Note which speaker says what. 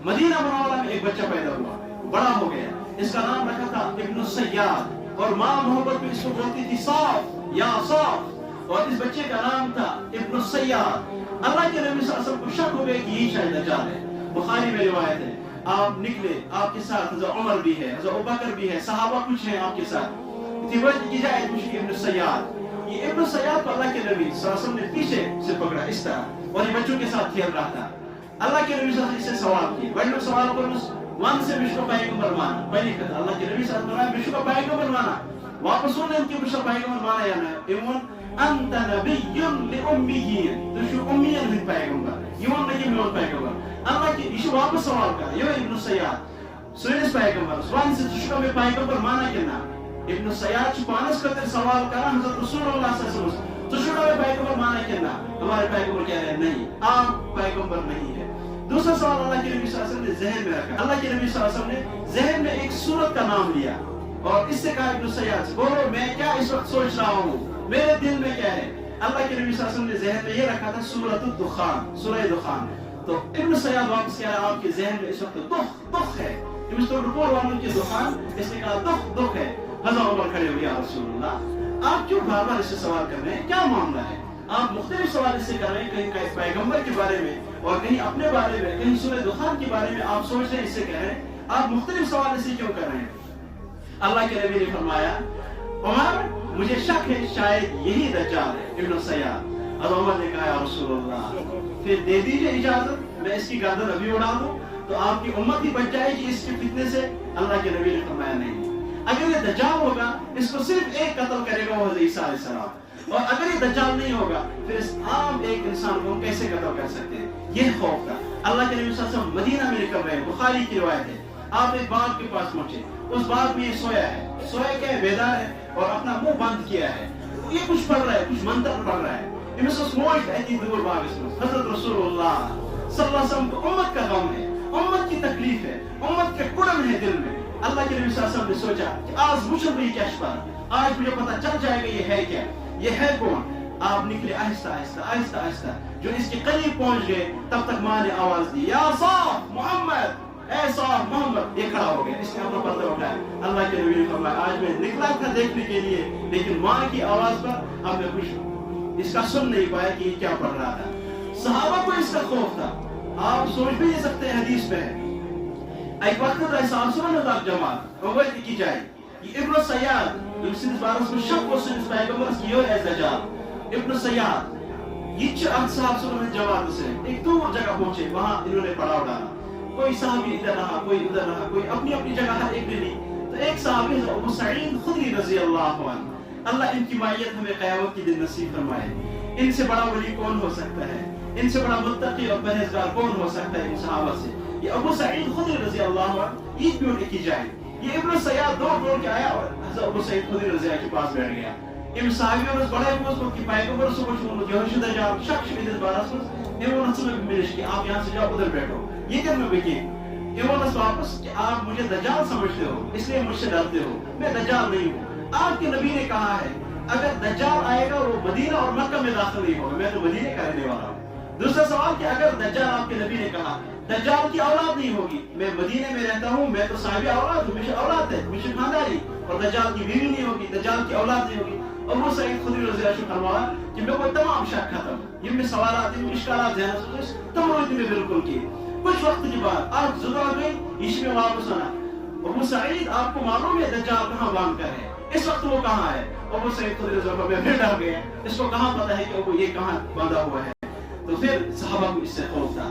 Speaker 1: Medina Munawwara में एक बच्चा पैदा हुआ, बड़ा हो गया, इसका नाम रखा था इब्न सय्याद, और माँ मोहब्बत में इसको बोलती थी साफ या साफ, और इस बच्चे का नाम था इब्न सय्याद। अल्लाह के नबी सल्लल्लाहु अलैहि वसल्लम को शक हो गया कि यही शायद दज्जाल है। बुखारी में रिवायत है, आप निकले, आपके साथ हज़रत उमर भी है, हज़रत अबू बकर भी है, सहाबा कुछ हैं आपके साथ। की जाए इब्न सय्याद, ये इब्न सय्याद को अल्लाह के नबी सल्लल्लाहु अलैहि वसल्लम ने पीछे से पकड़ा इस तरह, और ये बच्चों के साथ खेल रहा था। अल्लाह के नबी सल्लल्लाहु अलैहि वसल्लम इससे सवाल किए, बड़े लोग सवाल करो वन से विश्व पैगंबर माना, पहली कथा अल्लाह के नबी सल्लल्लाहु अलैहि वसल्लम विश्व का पैगंबर माना, वापस सुनने उनके विश्व पैगंबर माना या ना, इवन अंत नबिय्युन लिउम्मिय्यिन, तो शु उम्मियन हिन पैगंबर, इवन नहीं मिलन पैगंबर। अल्लाह के इशु वापस सवाल कर, यो इब्न सय्याद सुनिस पैगंबर वन से विश्व में पैगंबर माना के ना, इब्न सय्याद पानस करते सवाल करा हज़रत रसूलुल्लाह सल्लल्लाहु अलैहि वसल्लम, तो शुरू में पैगंबर माना के ना, हमारे पैगंबर कह रहे हैं नहीं, आप पैगंबर नहीं है। दूसरा सवाल अल्लाह के नबी सल्लल्लाहु अलैहि वसल्लम ने ज़हन में रखा, अल्लाह के नबी सल्लल्लाहु अलैहि वसल्लम ने ज़हन में एक सूरत का नाम लिया, और इससे कहा इब्न सय्याद से, बोलो मैं क्या इस वक्त सोच रहा हूँ, मेरे दिल में क्या है। अल्लाह के नबी सल्लल्लाहु अलैहि वसल्लम ने ज़हन में ये रखा था सूरतुद दुखान, सूरह दुखान। तो इब्न सय्याद वापस कह रहा, आपके ज़हन में इस वक्त दुख है, तो रुको वालों के दुखान, इसने कहा दुख है। हज़रत उमर खड़े हुए, या रसूलल्लाह आप क्यों बार बार इससे सवाल कर रहे हैं, क्या मामला है। आप मुख्तलिफ सवाल इससे कर रहे हैं, कहीं पैगंबर के बारे में और कहीं अपने बारे में, कहीं सूरह दुखान के बारे में आप सोच रहे हैं, इससे कह रहे हैं, आप मुख्तलिफ सवाल इससे क्यों कर रहे हैं। अल्लाह के नबी ने फरमाया, उमर मुझे शक है शायद यही दज्जाल है इब्न सय्याद। और उमर ने कहा, या रसूलल्लाह फिर दे दीजिए इजाजत, मैं इसकी गर्दन अभी उड़ा दूं तो आपकी उम्मत ही बच जाएगी इसके फितने से। अल्लाह के नबी ने फरमाया नहीं, अगर ये दज्जाल होगा इसको सिर्फ एक कत्ल करेगा वो हज़रत ईसा अलैहिस्सलाम, और अगर ये दज्जाल नहीं होगा फिर इस आम एक इंसान को हम कैसे कत्ल कर सकते हैं। ये खौफ था। अल्लाह के नबी सल्लल्लाहु अलैहि वसल्लम मदीना में निकल रहे, बुखारी की रिवायत है, आप एक बाग के पास पहुंचे, उस बाग में ये सोया है, सोया क्या है, बेदार है, और अपना मुंह बंद किया है, ये कुछ पढ़ रहा है, कुछ मंत्र पढ़ रहा है। हज़रत रसूलुल्लाह सल्लल्लाहु अलैहि वसल्लम को उम्मत का गम है, उम्मत की तकलीफ है, उम्मत के कुड़न है दिल में। अल्लाह के नबी सल्लल्लाहु अलैहि वसल्लम ने सोचा कि आज मुझे भी कैश, आज मुझे पता चल जाएगा ये है क्या, ये है कौन। आप निकले आहिस्ता आहिस्ता आहिस्ता आहिस्ता, जो इसके करीब पहुंच गए तब तक माँ ने आवाज दी, या साहब मोहम्मद, ऐ साहब मोहम्मद। ये खड़ा हो गया, इसने अपना पर्दा उठाया। अल्लाह के नबी ने फरमाया, आज मैं निकला था देखने के लिए, लेकिन माँ की आवाज पर अब मैं कुछ इसका सुन नहीं पाया कि ये क्या पढ़ रहा था। सहाबा को इसका खौफ था, आप सोच भी नहीं सकते। हदीस में एक वक्त था साहब जमात अवैध की जाए, ये इब्न सय्याद इब्न सय्याद जमात से एक दूर जगह पहुंचे, वहां इन्होंने पड़ाव डाला। कोई साहबी इधर रहा, कोई उधर रहा, कोई अपनी अपनी जगह हर एक ने ली। तो एक साहबी अबू सईद खुदरी रज़ियल्लाहु अन्हु, अल्लाह इनकी मायत हमें क़यामत के दिन नसीब फरमाए। इनसे बड़ा वली कौन हो सकता है, इनसे बड़ा मुत्तकी और परहेजगार कौन हो सकता है इन सहाबा से। ये अबू सईद खुदरी रज़ियल्लाहु अन्हु ईद भी उनकी जाए। ये इब्न सय्याद दौड़ के आया और हज़रत अबू सईद खुदरी रज़ियल्लाहु के पास बैठ गया। इन साहबियों ने बड़े को कि पैगंबर से कुछ जो शुदा जा शख्स भी इस बारह ने वो नस्ल में मिलिश कि आप यहां से जाओ उधर बैठो। ये क्या मैं बेकी ये वो नस्ल वापस कि आप मुझे दज्जाल समझते हो इसलिए मुझसे डरते हो, मैं दज्जाल नहीं हूं। आपके नबी ने कहा है अगर दज्जाल आएगा वो मदीना और मक्का में दाखिल नहीं होगा, मैं तो मदीने का रहने वाला हूं। दूसरा सवाल कि अगर दज्जाल, आपके नबी ने कहा दज्जाल की औलाद नहीं होगी, मैं मदीने में रहता हूं, मैं तो साहिब औलाद हूं, मुझे औलाद है, मुझे खानदारी, और दज्जाल की बीवी नहीं होगी, दज्जाल की औलाद नहीं होगी। अबू सईद खुदरी रज़ियल्लाहु अन्हु फरमाया कि मैं कोई तमाम शक खत्म, ये में सवालात इन मुश्किलात ज़हन से तमरीद में बिल्कुल की। कुछ वक्त के बाद आप जुदा गई, इसमें वापस आना। अबू सईद आपको मालूम है दज्जाल कहां बांध कर है, इस वक्त वो कहां है। अबू सईद खुदरी रज़ियल्लाहु अन्हु फिर डर गए, इसको कहां पता है कि वो ये कहां बांधा हुआ है। तो फिर सहाबा को इससे खौफ था।